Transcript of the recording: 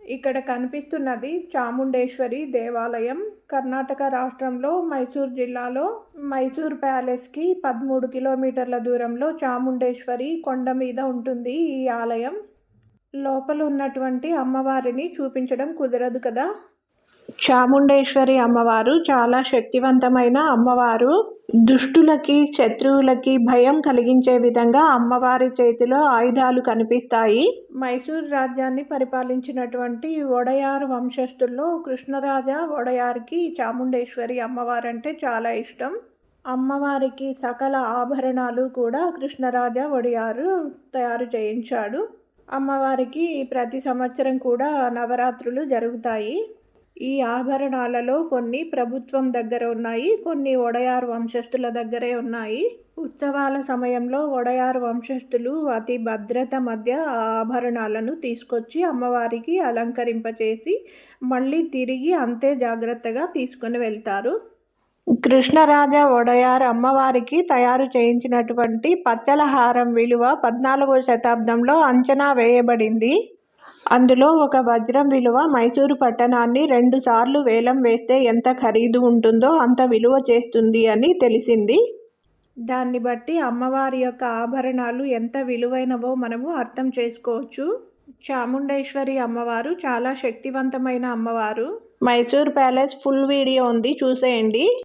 ఇక్కడ కనిపిస్తున్నది చాముండేశ్వరి దేవాలయం. కర్ణాటక రాష్ట్రంలో మైసూర్ జిల్లాలో మైసూర్ ప్యాలెస్కి 13 కిలోమీటర్ల దూరంలో చాముండేశ్వరి కొండ మీద ఉంటుంది ఈ ఆలయం. లోపల ఉన్నటువంటి అమ్మవారిని చూపించడం కుదరదు కదా. చాముండేశ్వరి అమ్మవారు చాలా శక్తివంతమైన అమ్మవారు. దుష్టులకి, శత్రువులకి భయం కలిగించే విధంగా అమ్మవారి చేతిలో ఆయుధాలు కనిపిస్తాయి. మైసూర్ రాజ్యాన్ని పరిపాలించినటువంటి వొడయార్ వంశస్థుల్లో కృష్ణరాజ వొడయార్కి చాముండేశ్వరి అమ్మవారంటే చాలా ఇష్టం. అమ్మవారికి సకల ఆభరణాలు కూడా కృష్ణరాజ వొడయారు తయారు చేయించాడు. అమ్మవారికి ప్రతి సంవత్సరం కూడా నవరాత్రులు జరుగుతాయి. ఈ ఆభరణాలలో కొన్ని ప్రభుత్వం దగ్గర ఉన్నాయి, కొన్ని వొడయార్ వంశస్థుల దగ్గరే ఉన్నాయి. ఉత్సవాల సమయంలో వొడయార్ వంశస్థులు అతి భద్రత మధ్య ఆ ఆభరణాలను తీసుకొచ్చి అమ్మవారికి అలంకరింపచేసి మళ్ళీ తిరిగి అంతే జాగ్రత్తగా తీసుకొని వెళ్తారు. కృష్ణరాజ వొడయార్ అమ్మవారికి తయారు చేయించినటువంటి పచ్చల హారం విలువ 14వ శతాబ్దంలో అంచనా వేయబడింది. అందులో ఒక వజ్రం విలువ మైసూరు పట్టణాన్ని 2 సార్లు వేలం వేస్తే ఎంత ఖరీదు ఉంటుందో అంత విలువ చేస్తుంది అని తెలిసింది. దాన్ని బట్టి అమ్మవారి యొక్క ఆభరణాలు ఎంత విలువైనవో మనము అర్థం చేసుకోవచ్చు. చాముండేశ్వరి అమ్మవారు చాలా శక్తివంతమైన అమ్మవారు. మైసూర్ ప్యాలెస్ ఫుల్ వీడియో ఉంది, చూసేయండి.